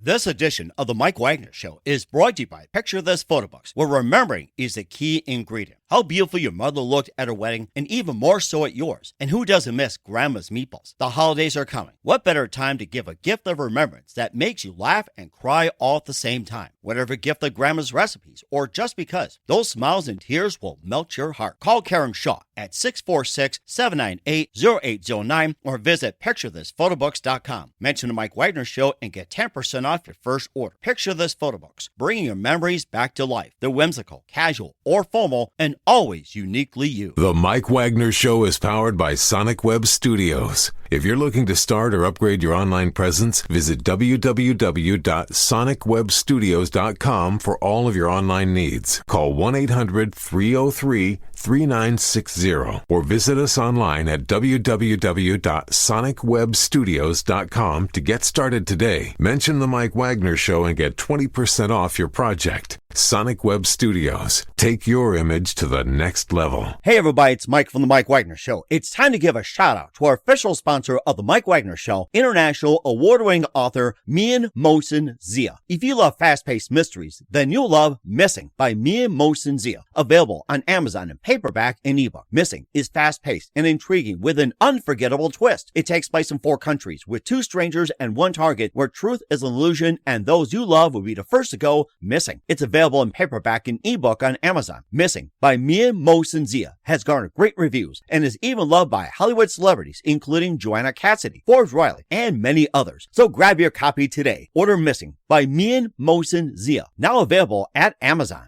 This edition of the Mike Wagner Show is brought to you by Picture This Photo Books, where remembering is the key ingredient. How beautiful your mother looked at her wedding, and even more so at yours. And who doesn't miss Grandma's meatballs? The holidays are coming. What better time to give a gift of remembrance that makes you laugh and cry all at the same time? Whatever gift of Grandma's recipes, or just because, those smiles and tears will melt your heart. Call Karen Shaw at 646-798-0809 or visit picturethisphotobooks.com. Mention the Mike Wagner Show and get 10% off your first order. Picture This Photo Books, bringing your memories back to life. They're whimsical, casual, or formal, and always uniquely you. The Mike Wagner Show is powered by Sonic Web Studios. If you're looking to start or upgrade your online presence, visit www.sonicwebstudios.com for all of your online needs. Call 1-800-303-3960 or visit us online at www.sonicwebstudios.com to get started today. Mention the Mike Wagner Show and get 20% off your project. Sonic Web Studios. Take your image to the next level. Hey everybody, it's Mike from the Mike Wagner Show. It's time to give a shout out to our official sponsor of the Mike Wagner Show, international award-winning author Mian Mohsen Zia. If you love fast-paced mysteries, then you'll love Missing by Mian Mohsen Zia. Available on Amazon in paperback and ebook. Missing is fast-paced and intriguing with an unforgettable twist. It takes place in 4 countries with 2 strangers and 1 target where truth is an illusion and those you love will be the first to go missing. It's available in paperback and ebook on Amazon. Missing by Mian Mohsen Zia has garnered great reviews and is even loved by Hollywood celebrities including Joanna Cassidy, Forbes Riley, and many others. So grab your copy today. Order Missing by Mian Mohsen Zia, now available at Amazon.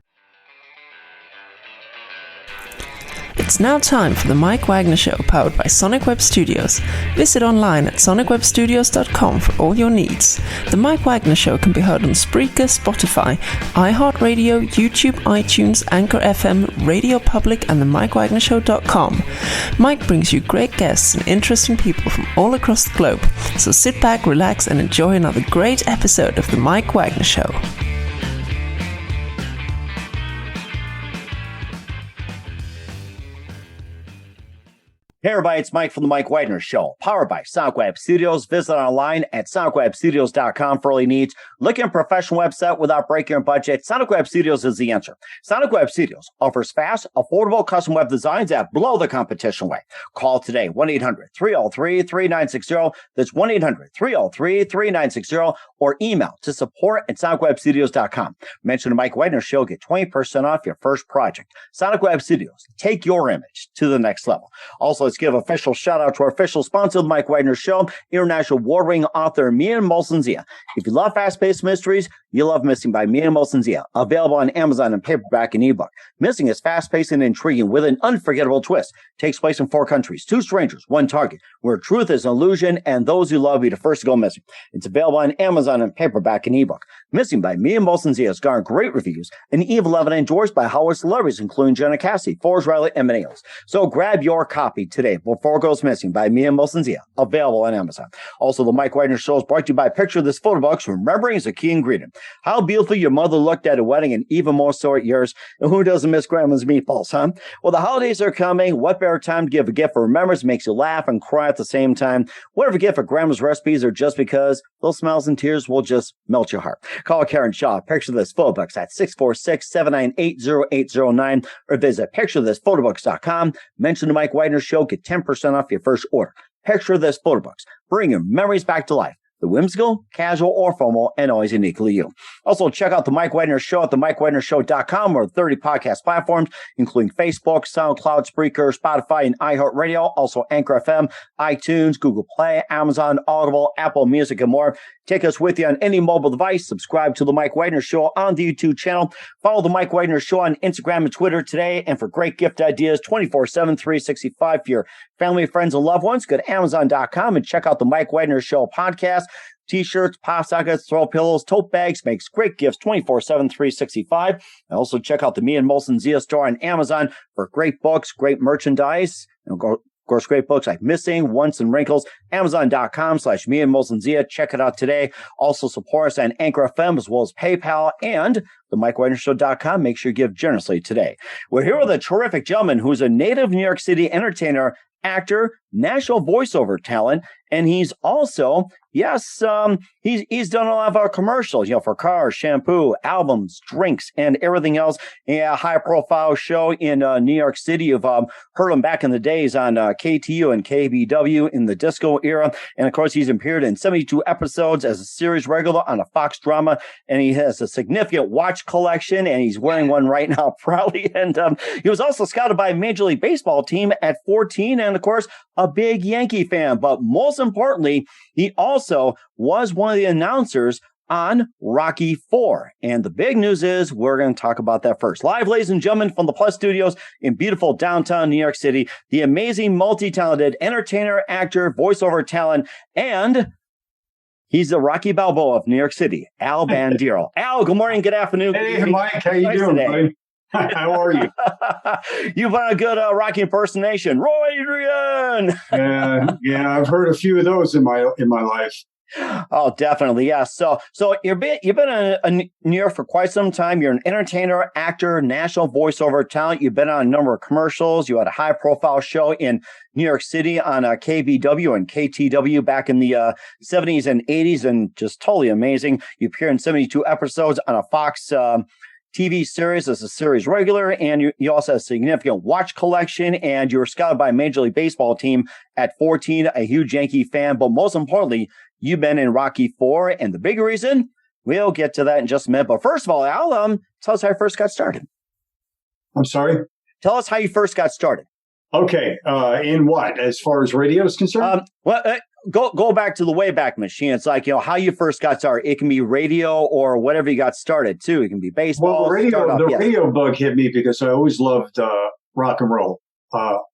It's now time for the Mike Wagner Show, powered by Sonic Web Studios. Visit online at sonicwebstudios.com for all your needs. The Mike Wagner Show can be heard on Spreaker, Spotify, iHeartradio, YouTube, iTunes, Anchor FM, Radio Public, and the MikeWagnerShow.com. Mike brings you great guests and interesting people from all across the globe. So sit back, relax, and enjoy another great episode of the Mike Wagner Show. Hey everybody, it's Mike from the Mike Wagner Show, powered by Sonic Web Studios. Visit online at sonicwebstudios.com for all your needs. Looking at a professional website without breaking your budget? Sonic Web Studios is the answer. Sonic Web Studios offers fast, affordable custom web designs that blow the competition away. Call today, 1-800-303-3960. That's 1-800-303-3960, or email to support@sonicwebstudios.com. Mention the Mike Wagner Show, get 20% off your first project. Sonic Web Studios, take your image to the next level. Also, let's give official shout out to our official sponsor of the Mike Wagner Show, international award-winning author Mian Mohsen Zia. If you love fast-paced mysteries, you love Missing by Mian Mohsen Zia. Available on Amazon in paperback and ebook. Missing is fast-paced and intriguing with an unforgettable twist. Takes place in 4 countries, 2 strangers, 1 target, where truth is an illusion and those who love be the first to go missing. It's available on Amazon in paperback and ebook. Missing by Mian Mohsen Zia has garnered great reviews and even loved and endorsed by Hollywood celebrities including Joanna Cassidy, Forbes Riley, and many others. So grab your copy today before it goes missing by Mian Mohsen Zia, available on Amazon. Also, the Mike Wagner Show is brought to you by Picture This Photo Books. Remembering is a key ingredient. How beautiful your mother looked at a wedding, and even more so at yours. And who doesn't miss Grandma's meatballs, huh? Well, the holidays are coming. What better time to give a gift for remembrance makes you laugh and cry at the same time? Whatever gift for Grandma's recipes or just because, those smiles and tears will just melt your heart. Call Karen Shaw, Picture This Photo Books at 646-798-0809 or visit picturethisphotobooks.com. Mention the Mike Wagner Show, get 10% off your first order. Picture This Photo Books, bring your memories back to life. The whimsical, casual, or formal, and always uniquely you. Also, check out the Mike Wagner Show at themikewagnershow.com or 30 podcast platforms, including Facebook, SoundCloud, Spreaker, Spotify, and iHeartradio. Also, Anchor FM, iTunes, Google Play, Amazon, Audible, Apple Music, and more. Take us with you on any mobile device. Subscribe to the Mike Wagner Show on the YouTube channel. Follow the Mike Wagner Show on Instagram and Twitter today. And for great gift ideas, 24/7, 365 for your family, friends, and loved ones, go to Amazon.com and check out the Mike Wagner Show podcast. T-shirts, pop sockets, throw pillows, tote bags, makes great gifts 24/7, 365. And also check out the Mian Mohsen Zia store on Amazon for great books, great merchandise. And of course, great books like Missing, Once, and Wrinkles. Amazon.com/Mian Mohsen Zia. Check it out today. Also support us on Anchor FM as well as PayPal and the MikeWagnerShow.com. Make sure you give generously today. We're here with a terrific gentleman who's a native New York City entertainer, actor, national voiceover talent. And he's also, he's done a lot of our commercials, for cars, shampoo, albums, drinks, and everything else. A high-profile show in New York City. You've heard him back in the days on KTU and KBW in the disco era. And, of course, he's appeared in 72 episodes as a series regular on a Fox drama. And he has a significant watch collection, and he's wearing one right now proudly. And he was also scouted by a Major League Baseball team at 14, and, of course, a big Yankee fan. But most importantly, he also was one of the announcers on Rocky IV. And the big news is we're going to talk about that first. Live, ladies and gentlemen, from the Plus Studios in beautiful downtown New York City, the amazing, multi-talented entertainer, actor, voiceover talent, and he's the Rocky Balboa of New York City, Al Bandiero. Al, good morning, good afternoon. Hey, Mike, how you doing, buddy? How are you? You've done a good Rocky impersonation. Roy Adrian! Yeah, I've heard a few of those in my life. Oh, definitely, yeah. So you've been in New York for quite some time. You're an entertainer, actor, national voiceover talent. You've been on a number of commercials. You had a high-profile show in New York City on KBW and KTW back in the 70s and 80s, and just totally amazing. You appear in 72 episodes on a Fox TV series as a series regular, and you also have a significant watch collection, and you were scouted by a Major League Baseball team at 14, a huge Yankee fan, but most importantly, you've been in Rocky IV, and the big reason, we'll get to that in just a minute. But first of all, Al, tell us how you first got started. I'm sorry? Tell us how you first got started. Okay, in what? As far as radio is concerned? Go back to the Wayback Machine. It's like, how you first got started. It can be radio or whatever you got started, too. It can be baseball. Well, the radio bug hit me because I always loved rock and roll,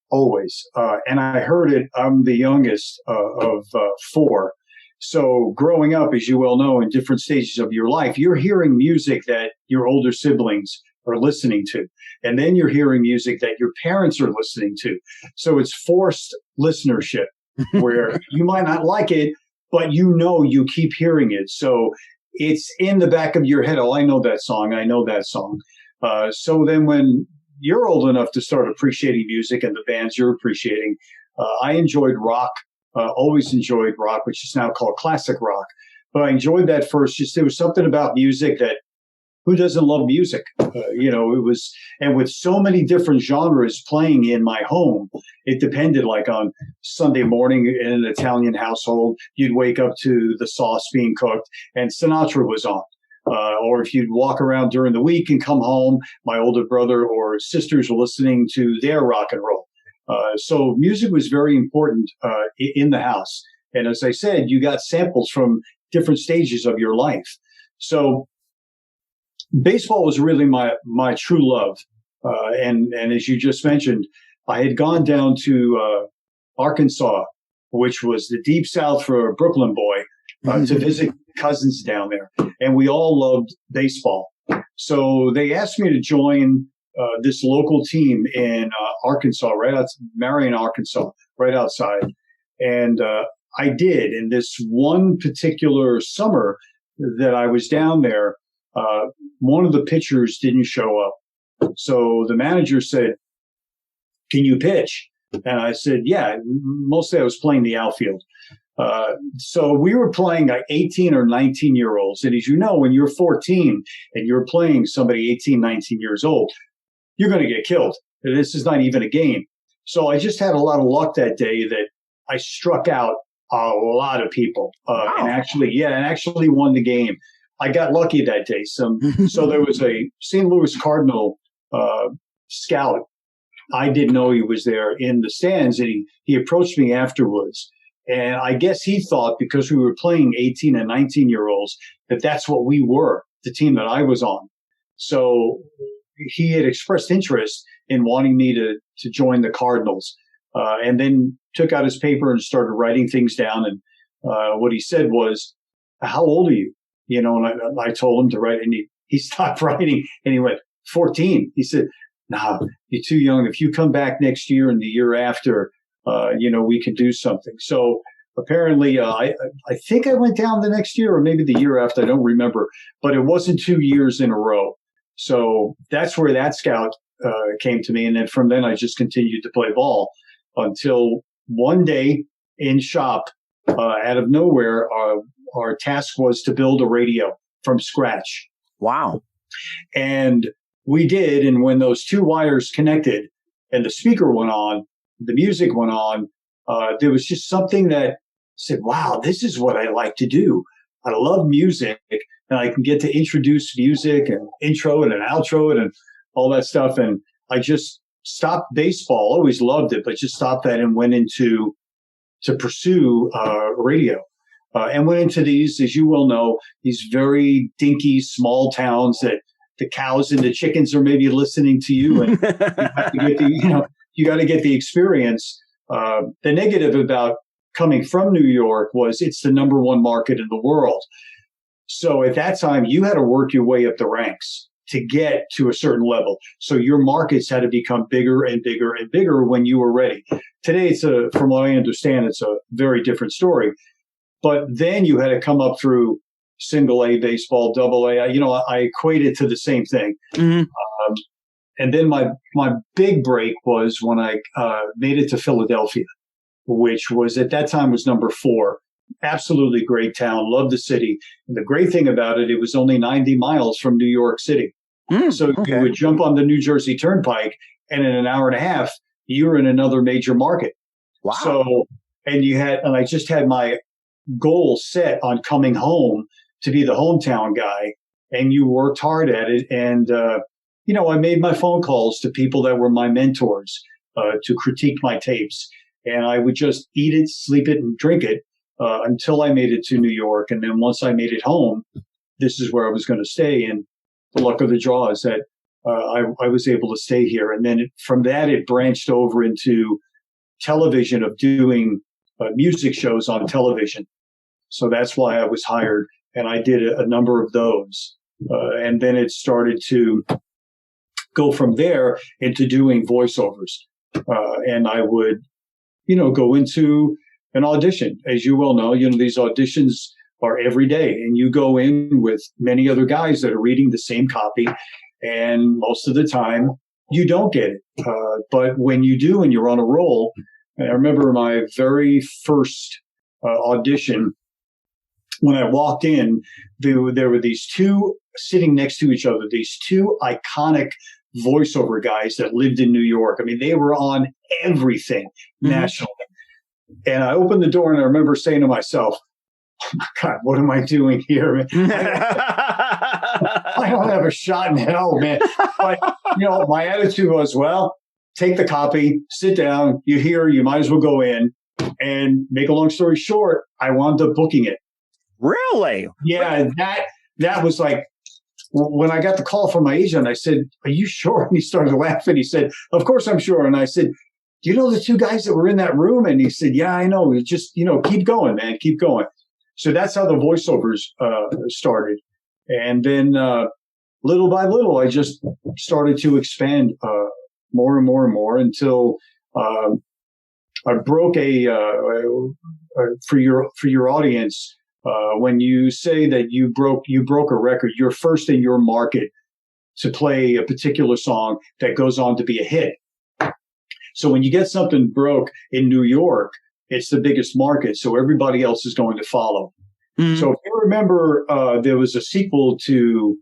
always. And I heard it. I'm the youngest of four. So growing up, as you well know, in different stages of your life, you're hearing music that your older siblings are listening to. And then you're hearing music that your parents are listening to. So it's forced listenership where you might not like it, but you keep hearing it. So it's in the back of your head. Oh, I know that song. I know that song. So then when you're old enough to start appreciating music and the bands you're appreciating, I enjoyed rock, always enjoyed rock, which is now called classic rock. But I enjoyed that first. There was something about music that who doesn't love music? It was, and with so many different genres playing in my home, it depended. Like on Sunday morning in an Italian household, you'd wake up to the sauce being cooked and Sinatra was on. Or if you'd walk around during the week and come home, my older brother or sisters were listening to their rock and roll. So music was very important in the house. And as I said, you got samples from different stages of your life. So baseball was really my true love. And as you just mentioned, I had gone down to Arkansas, which was the deep South for a Brooklyn boy, to visit cousins down there. And we all loved baseball. So they asked me to join this local team in Arkansas, Marion, Arkansas, right outside. And I did. In this one particular summer that I was down there, one of the pitchers didn't show up. So the manager said, "Can you pitch?" And I said, "Yeah." Mostly I was playing the outfield. So we were playing 18 or 19-year-olds. And as you know, when you're 14 and you're playing somebody 18, 19 years old, you're going to get killed. This is not even a game. So I just had a lot of luck that day that I struck out a lot of people and actually won the game. I got lucky that day. So there was a St. Louis Cardinal scout. I didn't know he was there in the stands, and he approached me afterwards. And I guess he thought because we were playing 18 and 19-year-olds that that's what we were, the team that I was on. So he had expressed interest in wanting me to join the Cardinals, and then took out his paper and started writing things down. And what he said was, "How old are you?" And I told him to write, and he stopped writing, and he went, 14. He said, "Nah, you're too young. If you come back next year and the year after, we can do something." So apparently, I think I went down the next year or maybe the year after. I don't remember, but it wasn't 2 years in a row. So that's where that scout came to me. And then from then I just continued to play ball until one day in shop, out of nowhere, our task was to build a radio from scratch. Wow. And we did. And when those two wires connected and the speaker went on, the music went on, there was just something that said, wow, this is what I like to do. I love music, and I can get to introduce music and intro it and outro it and all that stuff. And I just stopped baseball, always loved it, but just stopped that and went into to pursue radio. And went into these, as you well know, these very dinky small towns that the cows and the chickens are maybe listening to you, and you have to get you got to get the experience. The negative about coming from New York was it's the number one market in the world. So at that time, you had to work your way up the ranks to get to a certain level. So your markets had to become bigger and bigger and bigger when you were ready. Today, from what I understand, it's a very different story. But then you had to come up through single A baseball, double A. I equate it to the same thing. Mm-hmm. And then my big break was when I made it to Philadelphia, which was at that time was number 4. Absolutely great town. Loved the city. And the great thing about it, it was only 90 miles from New York City. So you would jump on the New Jersey Turnpike, and in an hour and a half, you were in another major market. Wow. So, and I just had my goal set on coming home to be the hometown guy, and you worked hard at it. And, I made my phone calls to people that were my mentors to critique my tapes. And I would just eat it, sleep it, and drink it until I made it to New York. And then once I made it home, this is where I was going to stay. And the luck of the draw is that I was able to stay here. And then from that, it branched over into television, of doing music shows on television. So that's why I was hired. And I did a number of those. And then it started to go from there into doing voiceovers. And I would, go into an audition. As you well know, these auditions are every day. And you go in with many other guys that are reading the same copy. And most of the time, you don't get it. But when you do and you're on a roll, and I remember my very first audition, when I walked in, there were these two sitting next to each other, these two iconic voiceover guys that lived in New York. I mean, they were on everything nationally. And I opened the door, and I remember saying to myself, oh my God, what am I doing here? I don't have a shot in hell, man. But, my attitude was, well, take the copy, sit down, you might as well go in. And make a long story short, I wound up booking it. Really? Yeah, that was like, when I got the call from my agent, I said, are you sure? And he started laughing. He said, of course I'm sure. And I said, do you know the two guys that were in that room? And he said, yeah, I know. Just, keep going, man, keep going. So that's how the voiceovers started. And then little by little, I just started to expand more and more and more until I broke for your audience. When you say that you broke a record, you're first in your market to play a particular song that goes on to be a hit. So when you get something broke in New York, it's the biggest market, so everybody else is going to follow. Mm-hmm. So if you remember, there was a sequel to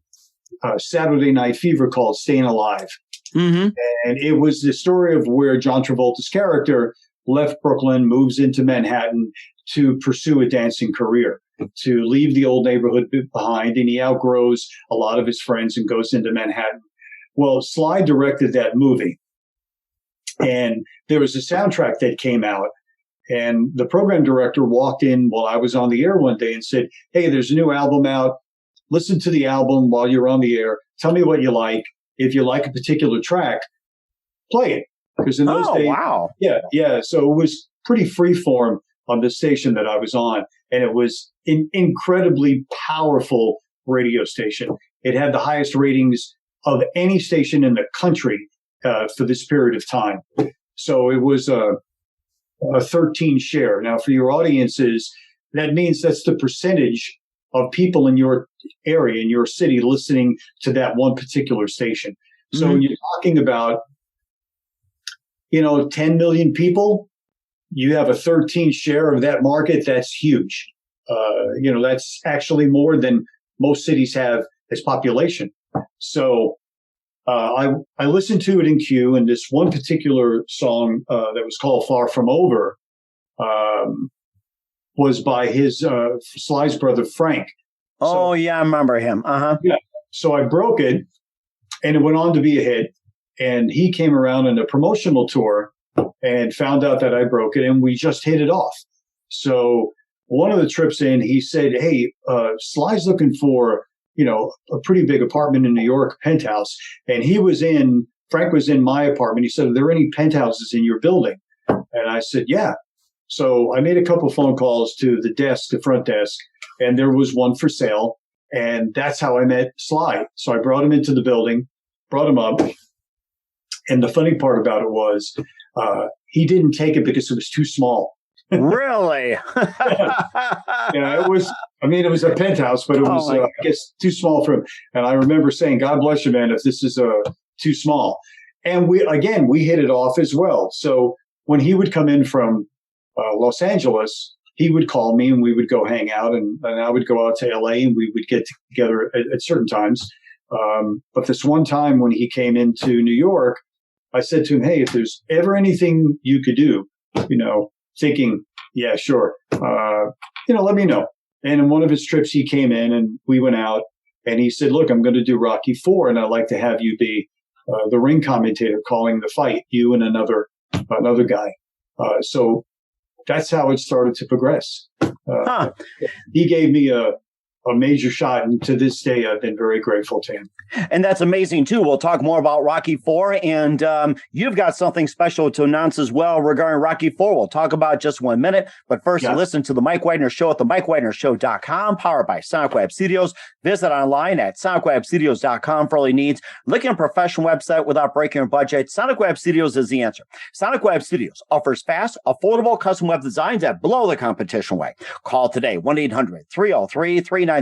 Saturday Night Fever called Staying Alive. Mm-hmm. And it was the story of where John Travolta's character left Brooklyn, moves into Manhattan to pursue a dancing career, to leave the old neighborhood behind, and he outgrows a lot of his friends and goes into Manhattan. Well, Sly directed that movie, and there was a soundtrack that came out, and the program director walked in while I was on the air one day and said, hey, there's a new album out. Listen to the album while you're on the air. Tell me what you like. If you like a particular track, play it. Because in those days, wow. Yeah. So it was pretty free form on the station that I was on. And it was an incredibly powerful radio station. It had the highest ratings of any station in the country for this period of time. So it was a 13 share. Now, for your audiences, that means that's the percentage of people in your area, in your city, listening to that one particular station. So when you're talking about, 10 million people, you have a 13 share of that market. That's huge. That's actually more than most cities have as population. So I listened to it in queue, and this one particular song that was called Far From Over was by his Sly's brother, Frank. Oh, yeah, I remember him. Uh-huh. Yeah. So I broke it, and it went on to be a hit. And he came around on a promotional tour and found out that I broke it, and we just hit it off. So one of the trips in, he said, hey, Sly's looking for, a pretty big apartment in New York, penthouse. And Frank was in my apartment. He said, are there any penthouses in your building? And I said, yeah. So I made a couple phone calls to the front desk, and there was one for sale. And that's how I met Sly. So I brought him into the building, brought him up. And the funny part about it was he didn't take it because it was too small. Really? Yeah, it was a penthouse, but it was, I guess, too small for him. And I remember saying, God bless you, man, if this is too small. And we hit it off as well. So when he would come in from Los Angeles, he would call me and we would go hang out. And I would go out to LA and we would get together at certain times. But this one time when he came into New York, I said to him, hey, if there's ever anything you could do, thinking, yeah, sure. Let me know. And in one of his trips, he came in and we went out and he said, look, I'm going to do Rocky IV and I'd like to have you be the ring commentator calling the fight, you and another guy. So that's how it started to progress. He gave me a major shot. And to this day, I've been very grateful to him. And that's amazing, too. We'll talk more about Rocky IV. And you've got something special to announce as well regarding Rocky IV. We'll talk about just 1 minute. But first, listen to The Mike Wagner Show at themikewagnershow.com, powered by Sonic Web Studios. Visit online at sonicwebstudios.com for all your needs. Looking at a professional website without breaking your budget? Sonic Web Studios is the answer. Sonic Web Studios offers fast, affordable custom web designs that blow the competition away. Call today, 1-800-303-3960.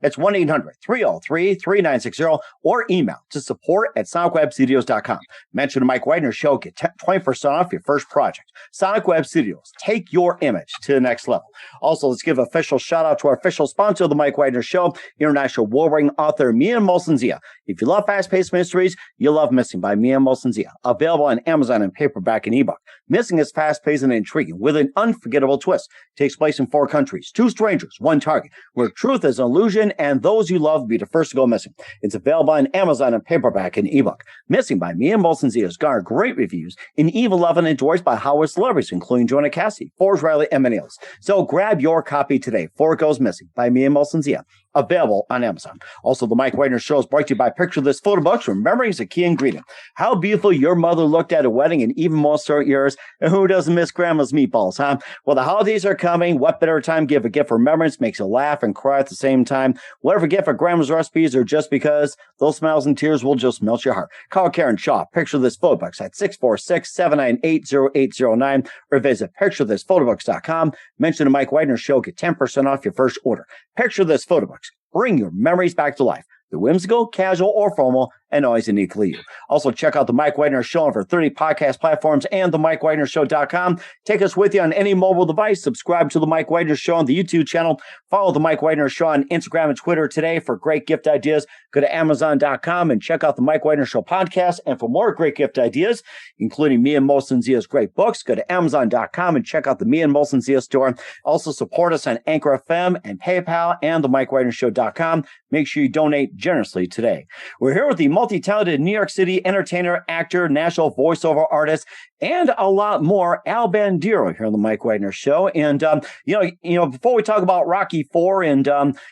That's 1-800-303-3960, or email to support@sonicwebstudios.com. Mention the Mike Wagner Show, get 20% off your first project. Sonic Web Studios, take your image to the next level. Also, let's give an official shout out to our official sponsor of the Mike Wagner Show, international award-winning author Mia Molson-Zia. If you love fast-paced mysteries, you'll love Missing by Mia Molson-Zia. Available on Amazon in paperback and ebook. Missing is fast-paced and intriguing with an unforgettable twist. Takes place in 4 countries, 2 strangers, 1 target, where truth is an illusion and those you love be the first to go missing. It's available on Amazon in paperback and ebook. Missing by Mia Molson-Zia has garnered great reviews and even loved and endorsed by Hollywood celebrities, including Joanna Cassidy, Forbes Riley, and many others. So grab your copy today before it goes missing by Mia Molson-Zia. Available on Amazon. Also, the Mike Wagner Show is brought to you by Picture This Photo Books. Remembering is a key ingredient. How beautiful your mother looked at a wedding, and even more so at yours. And who doesn't miss grandma's meatballs, huh? Well, the holidays are coming. What better time to give a gift for remembrance? Makes you laugh and cry at the same time. Whatever gift for grandma's recipes or just because, those smiles and tears will just melt your heart. Call Karen Shaw, Picture This Photo Books at 646-798-0809 or visit picturethissphotobooks.com. Mention the Mike Wagner Show, get 10% off your first order. Picture This Photo Books. Bring your memories back to life. The whimsical, casual, or formal, and always uniquely you. Also, check out The Mike Wagner Show on over 30 podcast platforms and themikewagnershow.com. Take us with you on any mobile device. Subscribe to The Mike Wagner Show on the YouTube channel. Follow The Mike Wagner Show on Instagram and Twitter today for great gift ideas. Go to Amazon.com and check out The Mike Wagner Show podcast. And for more great gift ideas, including Mia Molson-Zia's great books, go to Amazon.com and check out the Mia Molson-Zia store. Also, support us on Anchor FM and PayPal and themikewagnershow.com. Make sure you donate generously today. We're here with the multi-talented New York City entertainer, actor, national voiceover artist, and a lot more, Al Bandiero here on the Mike Wagner Show. And, before we talk about Rocky IV and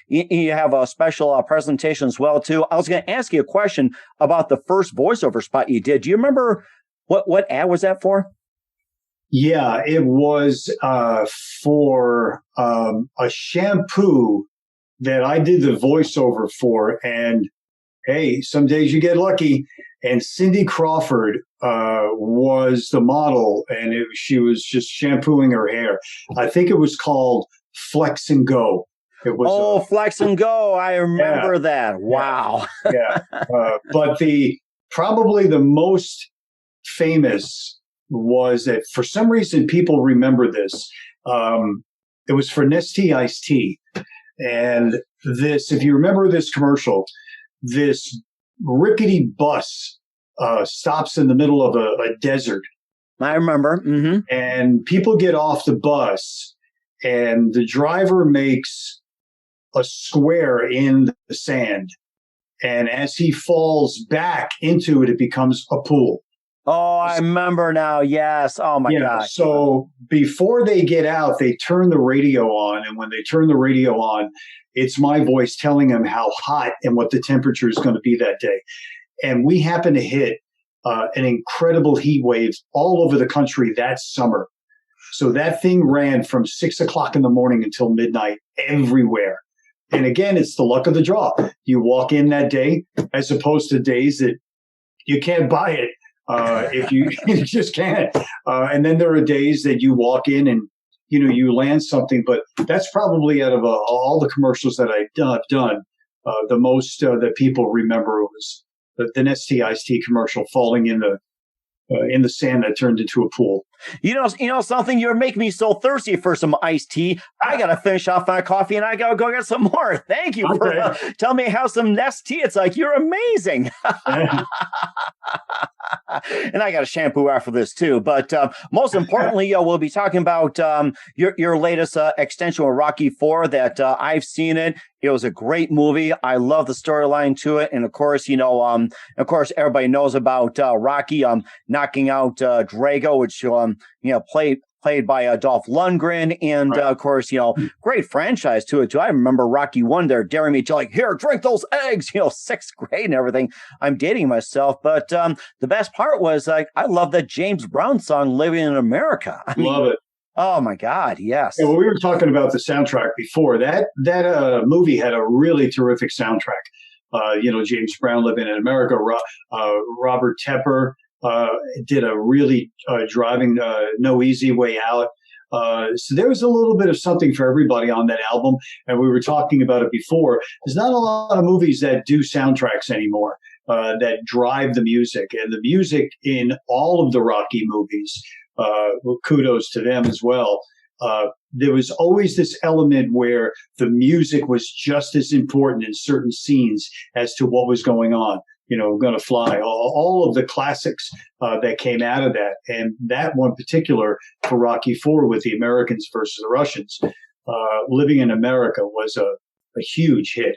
you have a special presentation as well, too, I was going to ask you a question about the first voiceover spot you did. Do you remember what ad was that for? Yeah, it was for a shampoo that I did the voiceover for. And hey, some days you get lucky. And Cindy Crawford was the model, and she was just shampooing her hair. I think it was called Flex and Go. It was Flex and Go. I remember that. Wow. Yeah. But probably the most famous was that for some reason people remember this. It was for Nestea iced tea. And this, if you remember this commercial, this rickety bus stops in the middle of a desert. I remember. Mm-hmm. And people get off the bus, and the driver makes a square in the sand. And as he falls back into it, it becomes a pool. Oh, I remember now. Yes. Oh, my gosh. So before they get out, they turn the radio on. And when they turn the radio on, it's my voice telling them how hot and what the temperature is going to be that day. And we happen to hit an incredible heat wave all over the country that summer. So that thing ran from 6 o'clock in the morning until midnight everywhere. And again, it's the luck of the draw. You walk in that day as opposed to days that you can't buy it. If you just can't. And then there are days that you walk in and, you land something. But that's probably out of all the commercials that I've done, the most that people remember was the Nestea iced tea commercial falling in the sand that turned into a pool. You know something? You're making me so thirsty for some iced tea. I got to finish off my coffee and I got to go get some more. Thank you for telling me how some Nest tea. It's like, you're amazing. And I got a shampoo after this too. But most importantly, we'll be talking about your latest extension with Rocky IV that I've seen it. It was a great movie. I love the storyline to it. And of course, everybody knows about Rocky knocking out Drago, which played by Dolph Lundgren, and of course, great franchise to it too. I remember Rocky I there daring me to here, drink those eggs, 6th grade and everything. I'm dating myself, but the best part was I love that James Brown song, "Living in America." Love it. Oh my God, yes. Yeah, well, we were talking about the soundtrack before. That movie had a really terrific soundtrack. James Brown, "Living in America." Robert Tepper did a really driving No Easy Way Out. So there was a little bit of something for everybody on that album. And we were talking about it before. There's not a lot of movies that do soundtracks anymore that drive the music. And the music in all of the Rocky movies, kudos to them as well. There was always this element where the music was just as important in certain scenes as to what was going on. Gonna Fly, all of the classics that came out of that. And that one particular for Rocky IV with the Americans versus the Russians, Living in America was a huge hit.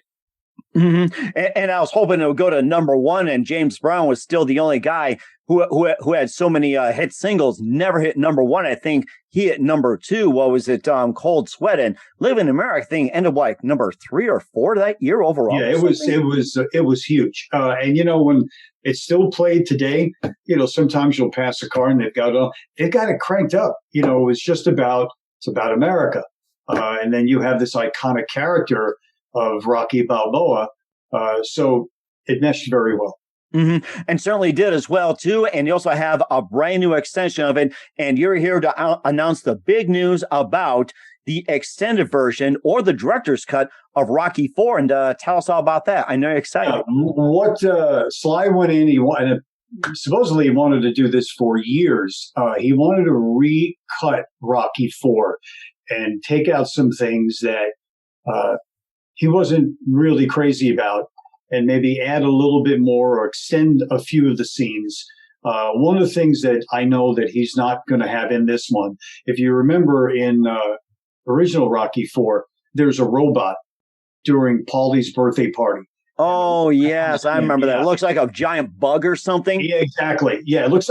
Mm-hmm. And I was hoping it would go to number one, and James Brown was still the only guy who had so many hit singles, never hit number one. I think he hit number two. What was it? Cold Sweat, and Living in America thing ended up number 3 or 4 that year overall. Yeah, it was huge. And when it's still played today, sometimes you'll pass a car and they've got it cranked up. It's about America, and then you have this iconic character of Rocky Balboa. So it meshed very well. Mm-hmm. And certainly did as well, too. And you also have a brand new extension of it. And you're here to announce the big news about the extended version or the director's cut of Rocky IV. And tell us all about that. I know you're excited. What Sly went in, he supposedly wanted to do this for years. He wanted to recut Rocky IV and take out some things that he wasn't really crazy about, and maybe add a little bit more or extend a few of the scenes. One of the things that I know that he's not going to have in this one, if you remember in original Rocky IV, there's a robot during Paulie's birthday party. Oh, yes, I remember that. It looks like a giant bug or something. Yeah, exactly. Yeah, it looked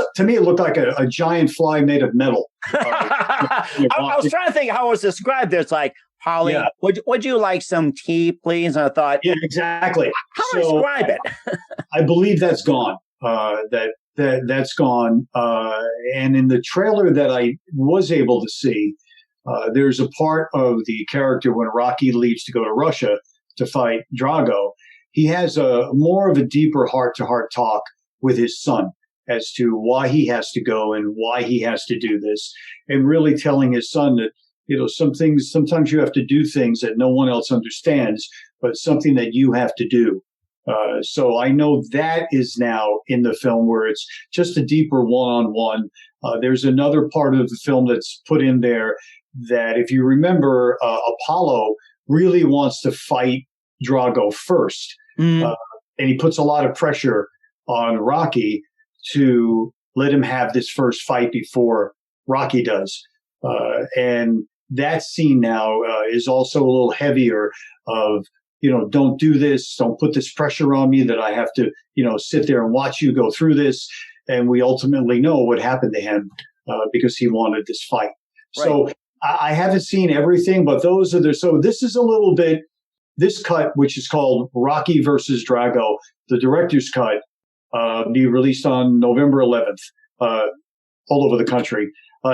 like a giant fly made of metal. I was trying to think how it was described. It's like, Holly, would you like some tea, please? And I thought, yeah, exactly. How do I describe it? I believe that's gone. That's gone. And in the trailer that I was able to see, there's a part of the character when Rocky leaves to go to Russia to fight Drago. He has more of a deeper heart-to-heart talk with his son as to why he has to go and why he has to do this, and really telling his son that, some things, sometimes you have to do things that no one else understands, but something that you have to do. So I know that is now in the film where it's just a deeper one-on-one. There's another part of the film that's put in there that, if you remember, Apollo really wants to fight Drago first. And he puts a lot of pressure on Rocky to let him have this first fight before Rocky does. And that scene now is also a little heavier of, don't do this. Don't put this pressure on me that I have to, sit there and watch you go through this. And we ultimately know what happened to him because he wanted this fight. Right. So I haven't seen everything, but those are the, so this is a little bit, this cut, which is called Rocky versus Drago, the director's cut, be released on November 11th, all over the country,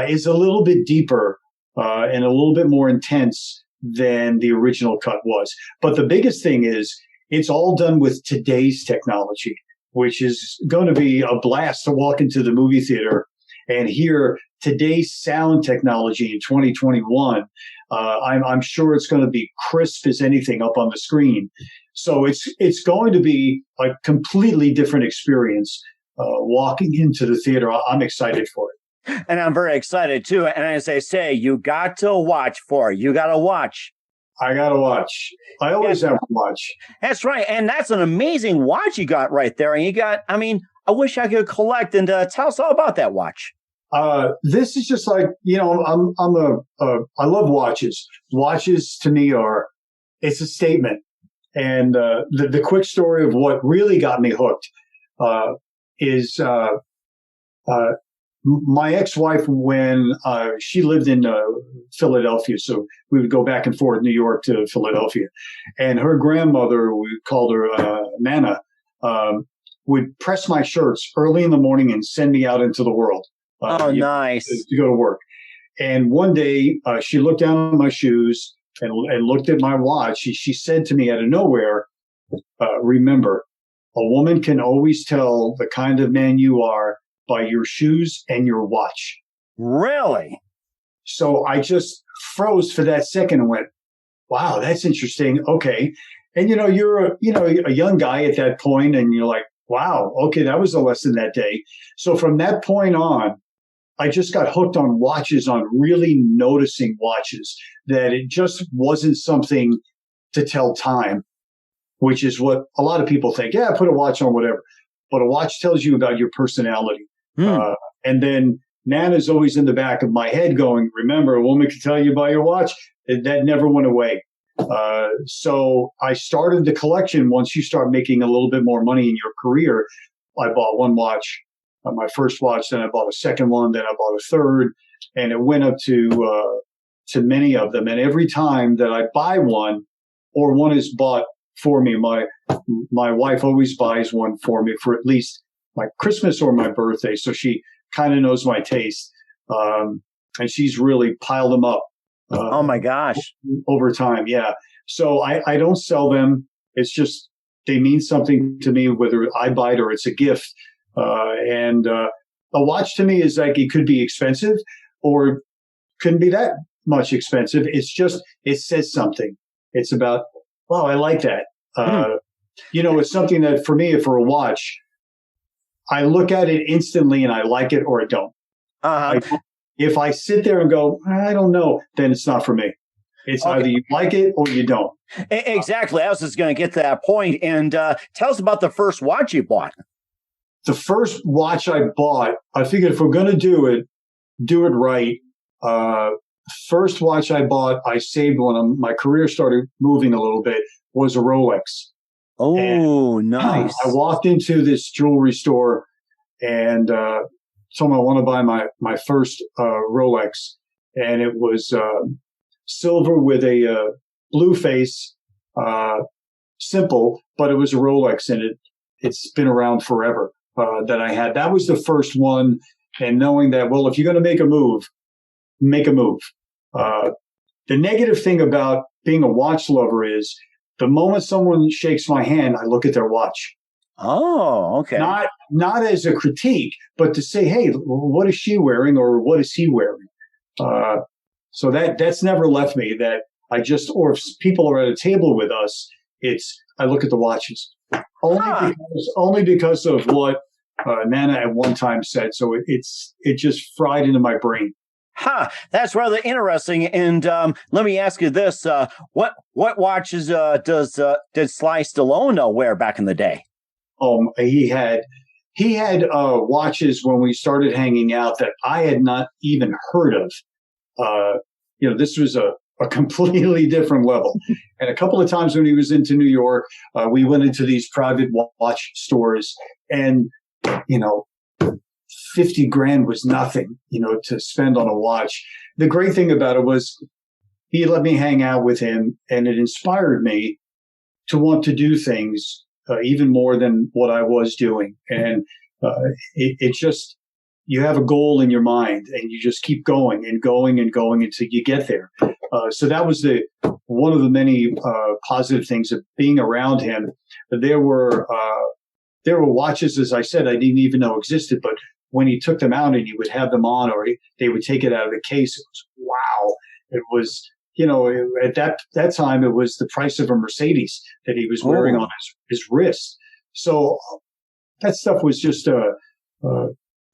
is a little bit deeper and a little bit more intense than the original cut was. But the biggest thing is it's all done with today's technology, which is going to be a blast to walk into the movie theater and hear today's sound technology in 2021. I'm sure it's going to be crisp as anything up on the screen. So it's going to be a completely different experience walking into the theater. I'm excited for it. And I'm very excited too. And as I say, you got to watch for it. You got to watch. I got to watch. I always have to watch. That's right. And that's an amazing watch you got right there. And you got, I I wish I could collect and tell us all about that watch. This is just like, I love watches. Watches to me it's a statement. And the quick story of what really got me hooked is my ex-wife, when she lived in Philadelphia, so we would go back and forth New York to Philadelphia, and her grandmother, we called her Nana, would press my shirts early in the morning and send me out into the world. Nice. To go to work. And one day she looked down at my shoes and looked at my watch. She said to me out of nowhere, remember, a woman can always tell the kind of man you are by your shoes and your watch. Really? So I just froze for that second and went, wow, that's interesting. Okay. And, you're a young guy at that point, and you're like, wow, okay, that was a lesson that day. So from that point on, I just got hooked on watches, on really noticing watches, that it just wasn't something to tell time, which is what a lot of people think. Yeah, put a watch on, whatever. But a watch tells you about your personality. And then Nana's always in the back of my head going, remember, a woman can tell you by your watch. That never went away. So I started the collection. Once you start making a little bit more money in your career, I bought one watch, my first watch, then I bought a second one, then I bought a third, and it went up to many of them. And every time that I buy one, or one is bought for me, my wife always buys one for me for at least my Christmas or my birthday. So she kind of knows my taste. And she's really piled them up. Oh my gosh. Over time. Yeah. So I don't sell them. It's just, they mean something to me, whether I buy it or it's a gift. And a watch to me is like, it could be expensive or couldn't be that much expensive. It's just, it says something. It's about, wow, I like that. It's something that for me, for a watch, I look at it instantly and I like it or I don't. If I sit there and go, I don't know, then it's not for me. It's either you like it or you don't. Exactly. I was just going to get to that point. And tell us about the first watch you bought. The first watch I bought, I figured if we're going to do it right. First watch I bought, I saved when my career started moving a little bit, was a Rolex. Oh, and nice. I walked into this jewelry store and told them I want to buy my first Rolex. And it was silver with a blue face, simple, but it was a Rolex, and it's been around forever that I had. That was the first one. And knowing that, well, if you're going to make a move, make a move. The negative thing about being a watch lover is the moment someone shakes my hand, I look at their watch. Oh, okay. Not as a critique, but to say, hey, what is she wearing or what is he wearing? So that's never left me. That or if people are at a table with us, I look at the watches. Only because of what Nana at one time said. So it just fried into my brain. That's rather interesting. And let me ask you this: what watches did Sly Stallone wear back in the day? He had watches when we started hanging out that I had not even heard of. This was a completely different level. And a couple of times when he was into New York, we went into these private watch stores, and 50 grand was nothing, to spend on a watch. The great thing about it was he let me hang out with him, and it inspired me to want to do things even more than what I was doing. And it just, you have a goal in your mind, and you just keep going and going and going until you get there. So that was one of the many positive things of being around him. There were watches, as I said, I didn't even know existed, but when he took them out and he would have them on, or they would take it out of the case, it was wow. It was, at that time, it was the price of a Mercedes that he was wearing on his wrist. So that stuff was just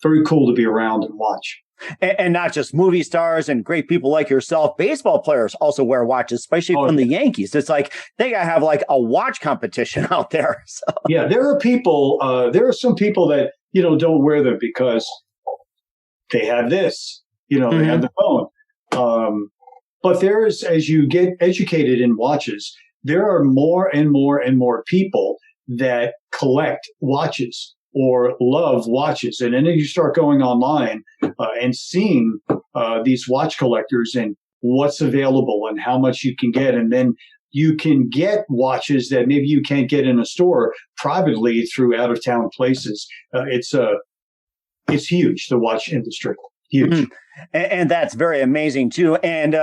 very cool to be around and watch. And not just movie stars and great people like yourself, baseball players also wear watches, especially from the Yankees. It's like they gotta have like a watch competition out there. So. Yeah, there are some people that, don't wear them because they have this, they have the phone. But there's, as you get educated in watches, there are more and more and more people that collect watches or love watches. And then you start going online and seeing these watch collectors and what's available and how much you can get. And then you can get watches that maybe you can't get in a store privately through out of town places. It's huge, the watch industry. Huge. Mm-hmm. And that's very amazing too. And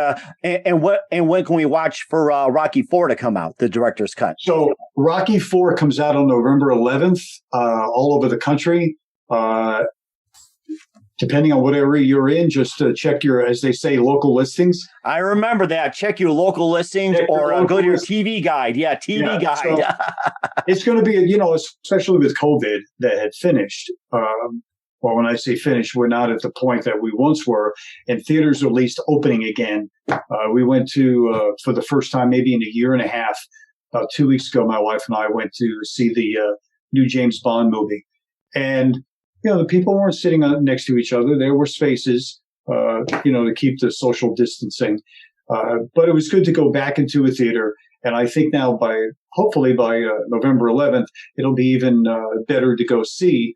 when can we watch for Rocky IV to come out, the director's cut? So Rocky IV comes out on November 11th, all over the country. Depending on what area you're in, just check your, as they say, local listings. I remember that. Check your local listings or go to your TV guide. Yeah, TV guide. So it's going to be, especially with COVID that had finished. Well, when I say finished, we're not at the point that we once were, and theaters are at least opening again. We went to, for the first time, maybe in a year and a half, 2 weeks ago, my wife and I went to see the new James Bond movie. And, the people weren't sitting next to each other. There were spaces, to keep the social distancing. But it was good to go back into a theater. And I think now hopefully by November 11th, it'll be even better to go see.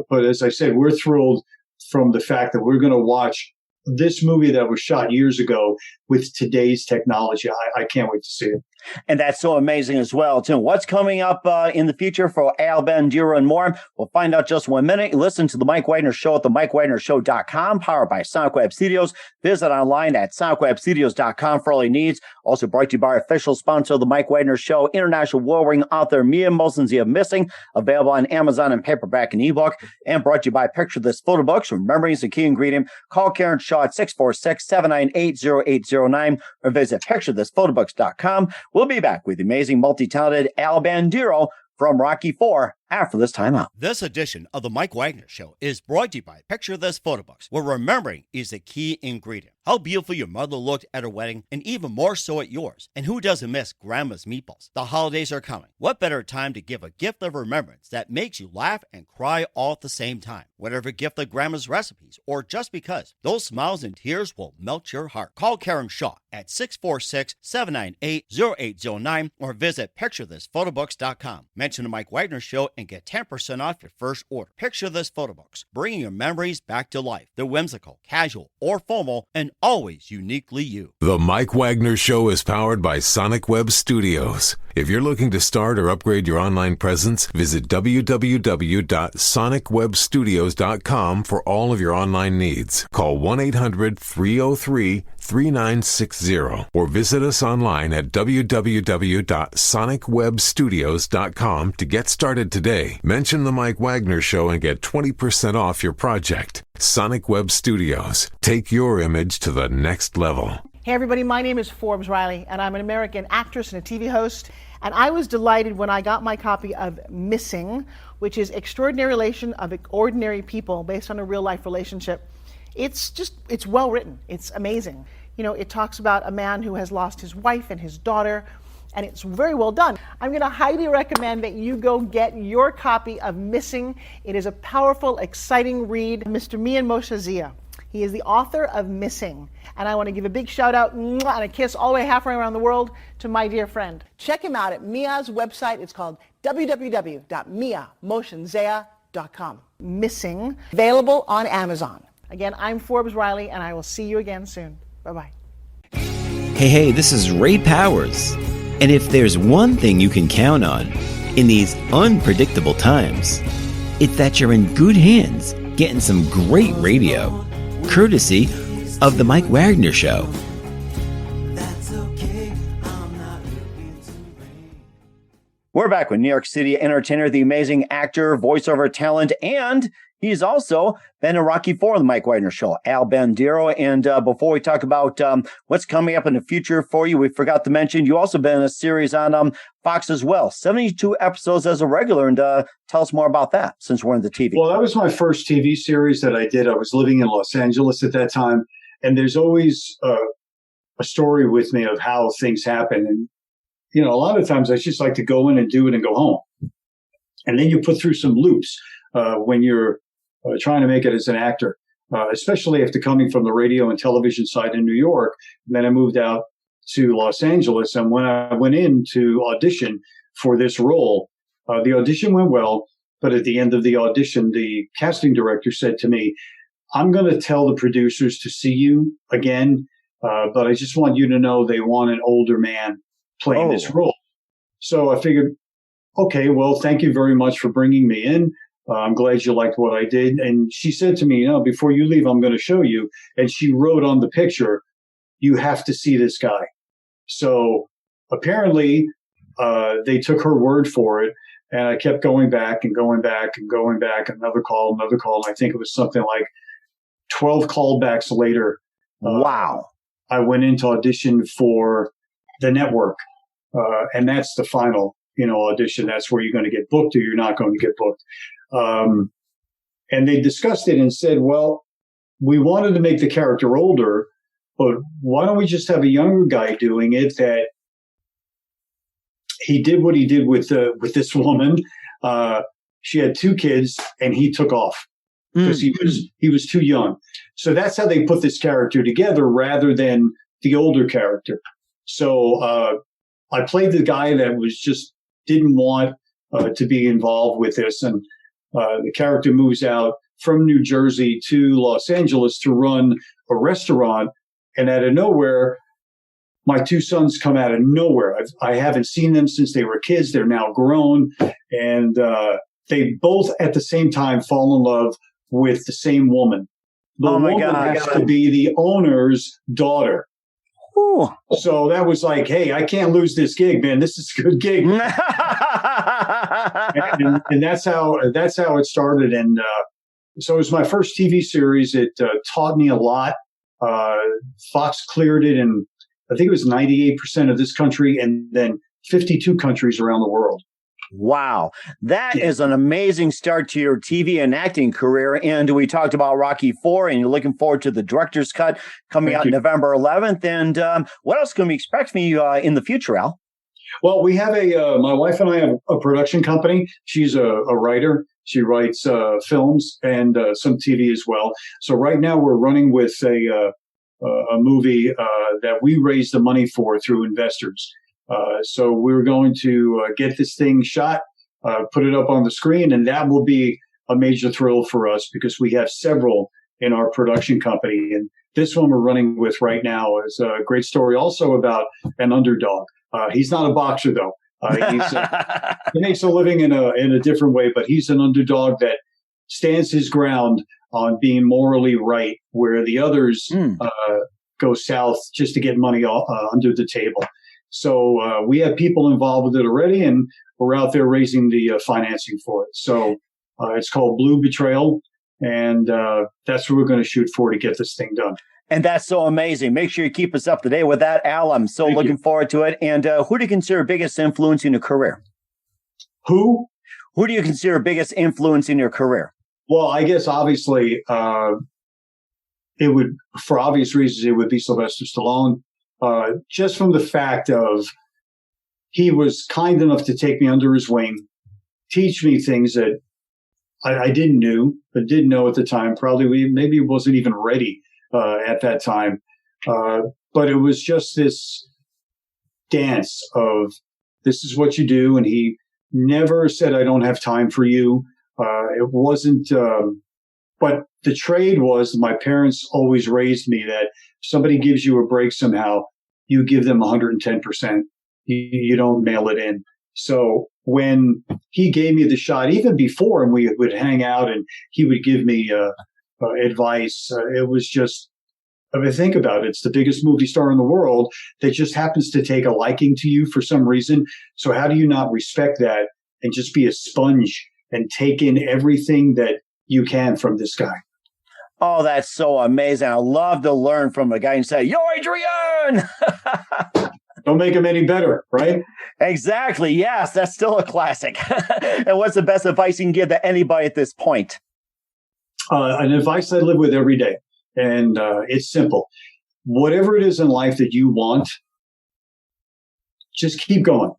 But as I said, we're thrilled from the fact that we're going to watch this movie that was shot years ago with today's technology. I can't wait to see it. And that's so amazing as well, Tim. What's coming up in the future for Al Bandiero and more? We'll find out just 1 minute. Listen to The Mike Wagner Show at themikewagnershow.com, powered by Sonic Web Studios. Visit online at sonicwebstudios.com for all your needs. Also brought to you by our official sponsor of The Mike Wagner Show, international warring author Mia Molson's of Missing, available on Amazon in paperback and ebook. And brought to you by Picture This Photo Books. Remembering is the key ingredient. Call Karen Shaw at 646-798-0809 or visit picturethisphotobooks.com. We'll be back with the amazing, multi-talented Al Bandiero from Rocky IV after this time out. This edition of The Mike Wagner Show is brought to you by Picture This Photo Books, where remembering is the key ingredient. How beautiful your mother looked at her wedding, and even more so at yours. And who doesn't miss Grandma's meatballs? The holidays are coming. What better time to give a gift of remembrance that makes you laugh and cry all at the same time? Whatever gift of Grandma's recipes, or just because, those smiles and tears will melt your heart. Call Karen Shaw at 646-798-0809 or visit picturethisphotobooks.com. Mention The Mike Wagner Show and get 10% off your first order. Picture This Photo Books, bringing your memories back to life. They're whimsical, casual, or formal, and always uniquely you. The Mike Wagner Show is powered by Sonic Web Studios. If you're looking to start or upgrade your online presence, visit www.sonicwebstudios.com for all of your online needs. Call 1-800-303-3960 or visit us online at www.sonicwebstudios.com to get started today. Mention The Mike Wagner Show and get 20% off your project. Sonic Web Studios. Take your image to the next level. Hey everybody, my name is Forbes Riley, and I'm an American actress and a TV host. And I was delighted when I got my copy of Missing, which is Extraordinary Relation of Ordinary People based on a real life relationship. It's well written. It's amazing. You know, it talks about a man who has lost his wife and his daughter, and it's very well done. I'm going to highly recommend that you go get your copy of Missing. It is a powerful, exciting read. Mr. Mian Moshe Zia. He is the author of Missing. And I want to give a big shout out and a kiss all the way halfway around the world to my dear friend. Check him out at Mia's website. It's called www.miamoshenzea.com. Missing, available on Amazon. Again, I'm Forbes Riley, and I will see you again soon. Bye-bye. Hey, this is Ray Powers. And if there's one thing you can count on in these unpredictable times, it's that you're in good hands getting some great radio, courtesy of The Mike Wagner Show. We're back with New York City entertainer, the amazing actor, voiceover talent, and he's also been in Rocky IV on The Mike Wagner Show, Al Bandiero. And before we talk about what's coming up in the future for you, we forgot to mention you also been in a series on Fox as well, 72 episodes as a regular. And tell us more about that since we're in the TV. Well, that was my first TV series that I did. I was living in Los Angeles at that time. And there's always a story with me of how things happen. And, you know, a lot of times I just like to go in and do it and go home. And then you put through some loops when you're trying to make it as an actor, especially after coming from the radio and television side in New York. And then I moved out to Los Angeles. And when I went in to audition for this role, the audition went well. But at the end of the audition, the casting director said to me, I'm going to tell the producers to see you again, but I just want you to know they want an older man playing this role. So I figured, okay, well, thank you very much for bringing me in. I'm glad you liked what I did. And she said to me, you know, before you leave, I'm going to show you. And she wrote on the picture, you have to see this guy. So apparently they took her word for it. And I kept going back and going back and going back. Another call. And I think it was something like 12 callbacks later. Wow. I went into audition for the network. And that's the final, audition. That's where you're going to get booked or you're not going to get booked. And they discussed it and said, well, we wanted to make the character older, but why don't we just have a younger guy doing it that he did what he did with this woman. She had 2 kids and he took off because he was too young. So that's how they put this character together rather than the older character. So, I played the guy that was just didn't want to be involved with this. And the character moves out from New Jersey to Los Angeles to run a restaurant. And out of nowhere, my 2 sons come out of nowhere. I haven't seen them since they were kids. They're now grown. And they both at the same time fall in love with the same woman. The woman has to be the owner's daughter. Ooh. So that was like, hey, I can't lose this gig, man. This is a good gig. and that's how it started. And so it was my first TV series. It taught me a lot. Fox cleared it in, I think it was 98% of this country and then 52 countries around the world. Wow. That is an amazing start to your TV and acting career. And we talked about Rocky IV, and you're looking forward to the director's cut coming out November 11th. And what else can we expect from you in the future, Al? Well, we have my wife and I have a production company. She's a writer. She writes films and some TV as well. So right now we're running with a movie that we raised the money for through investors. So we're going to get this thing shot, put it up on the screen, and that will be a major thrill for us because we have several in our production company. And this one we're running with right now is a great story also about an underdog. He's not a boxer, though. He makes a living in a different way, but he's an underdog that stands his ground on being morally right, where the others go south just to get money under the table. So we have people involved with it already, and we're out there raising the financing for it. So it's called Blue Betrayal, and that's what we're going to shoot for to get this thing done. And that's so amazing. Make sure you keep us up to date with that, Al. I'm so looking forward to it. And who do you consider biggest influence in your career? Who? Who do you consider biggest influence in your career? Well, I guess obviously it would, for obvious reasons, it would be Sylvester Stallone. Just from the fact of he was kind enough to take me under his wing, teach me things that I didn't know at the time. Probably maybe wasn't even ready at that time. But it was just this dance of this is what you do. And he never said, I don't have time for you. It wasn't, but the trade was my parents always raised me that if somebody gives you a break somehow, you give them 110%. You don't mail it in. So when he gave me the shot, even before, and we would hang out and he would give me advice, it was just, I mean, think about it. It's the biggest movie star in the world that just happens to take a liking to you for some reason. So how do you not respect that and just be a sponge and take in everything that you can from this guy? Oh, that's so amazing. I love to learn from a guy and say, yo, Adrian! Don't make him any better, right? Exactly. Yes, that's still a classic. And what's the best advice you can give to anybody at this point? An advice I live with every day. And it's simple. Whatever it is in life that you want, just keep going.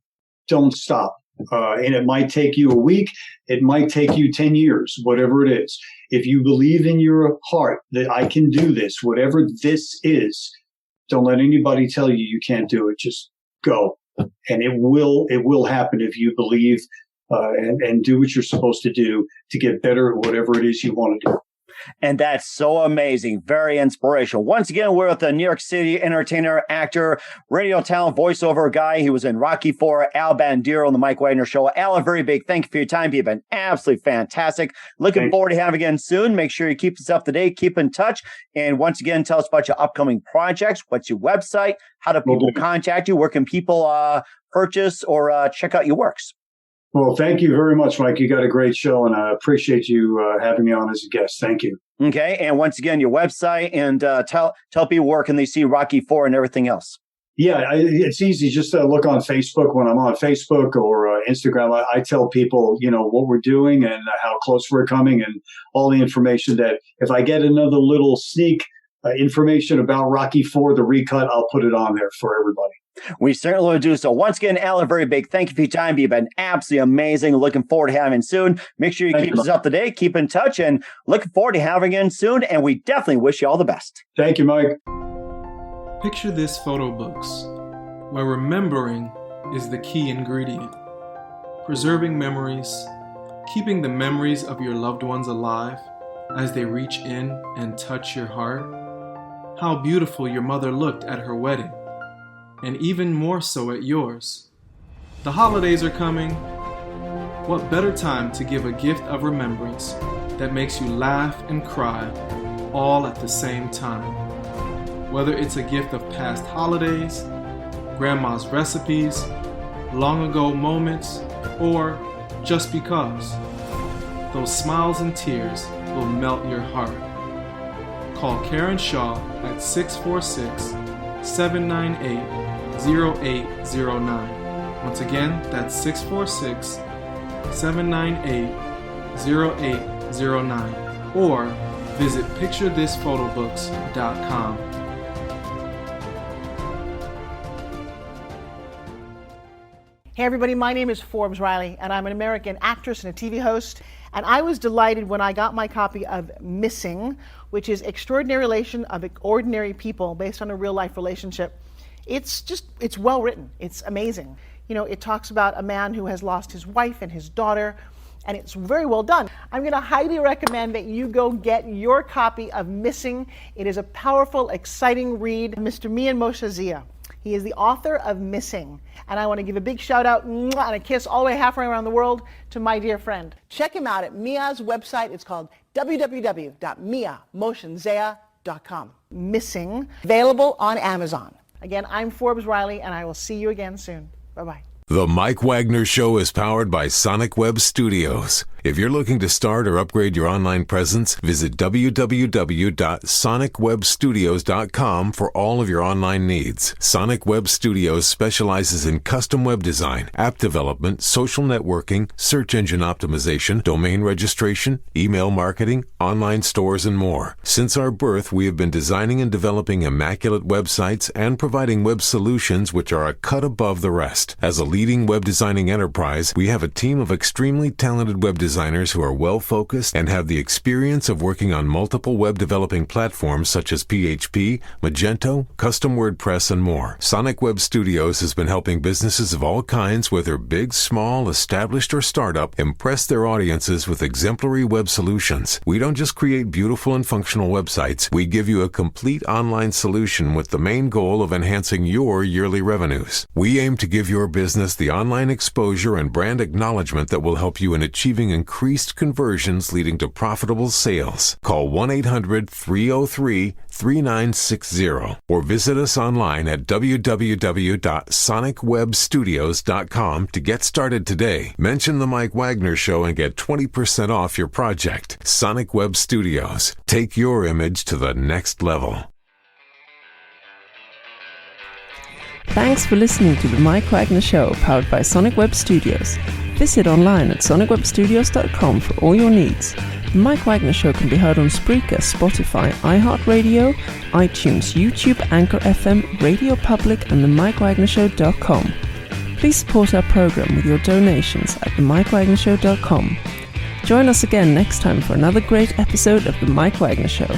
Don't stop. And it might take you a week. It might take you 10 years, whatever it is. If you believe in your heart that I can do this, whatever this is, don't let anybody tell you you can't do it. Just go. And it will happen if you believe and do what you're supposed to do to get better at whatever it is you want to do. And that's so amazing. Very inspirational. Once again, we're with the New York City entertainer, actor, radio talent, voiceover guy. He was in Rocky IV, Al Bandiero on the Mike Wagner Show. Al, a very big thank you for your time. You've been absolutely fantastic. Looking forward to having you again soon. Make sure you keep us up to date, keep in touch. And once again, tell us about your upcoming projects. What's your website? How do people contact you? Where can people purchase or check out your works? Well, thank you very much, Mike. You got a great show, and I appreciate you having me on as a guest. Thank you. Okay. And once again, your website, and tell people where can they see Rocky IV and everything else. Yeah, it's easy. Just look on Facebook. When I'm on Facebook or Instagram, I tell people, what we're doing and how close we're coming and all the information that if I get another little sneak information about Rocky IV, the recut, I'll put it on there for everybody. We certainly will do so. Once again, Al, a very big thank you for your time. You've been absolutely amazing. Looking forward to having you soon. Make sure you keep us up to date, keep in touch, and looking forward to having you soon. And we definitely wish you all the best. Thank you, Mike. Picture this photo books, where remembering is the key ingredient. Preserving memories, keeping the memories of your loved ones alive as they reach in and touch your heart. How beautiful your mother looked at her wedding, and even more so at yours. The holidays are coming. What better time to give a gift of remembrance that makes you laugh and cry all at the same time? Whether it's a gift of past holidays, grandma's recipes, long ago moments, or just because, those smiles and tears will melt your heart. Call Karen Shaw at 646-798-0809. Once again, that's 646-798-0809. Or visit picturethisphotobooks.com. Hey everybody, my name is Forbes Riley, and I'm an American actress and a TV host. And I was delighted when I got my copy of Missing, which is Extraordinary Relation of Ordinary People based on a real life relationship. It's well written. It's amazing. It talks about a man who has lost his wife and his daughter, and it's very well done. I'm going to highly recommend that you go get your copy of Missing. It is a powerful, exciting read. Mr. Mian Moshe Zia. He is the author of Missing. And I want to give a big shout out and a kiss all the way halfway around the world to my dear friend. Check him out at Mia's website. It's called www.miamoshenzea.com. Missing, available on Amazon. Again, I'm Forbes Riley, and I will see you again soon. Bye-bye. The Mike Wagner Show is powered by Sonic Web Studios. If you're looking to start or upgrade your online presence, visit www.sonicwebstudios.com for all of your online needs. Sonic Web Studios specializes in custom web design, app development, social networking, search engine optimization, domain registration, email marketing, online stores, and more. Since our birth, we have been designing and developing immaculate websites and providing web solutions which are a cut above the rest. As a leading web designing enterprise, we have a team of extremely talented web designers who are well-focused and have the experience of working on multiple web developing platforms such as PHP, Magento, custom WordPress, and more. Sonic Web Studios has been helping businesses of all kinds, whether big, small, established, or startup, impress their audiences with exemplary web solutions. We don't just create beautiful and functional websites. We give you a complete online solution with the main goal of enhancing your yearly revenues. We aim to give your business the online exposure and brand acknowledgement that will help you in achieving increased conversions leading to profitable sales. Call 1-800-303-3960 or visit us online at www.sonicwebstudios.com to get started today. Mention the Mike Wagner Show and get 20% off your project. Sonic Web Studios. Take your image to the next level. Thanks for listening to the Mike Wagner Show, powered by Sonic Web Studios. Visit online at sonicwebstudios.com for all your needs. The Mike Wagner Show can be heard on Spreaker, Spotify, iHeartRadio, iTunes, YouTube, Anchor FM, Radio Public, and themikewagnershow.com. Please support our program with your donations at themikewagnershow.com. Join us again next time for another great episode of The Mike Wagner Show.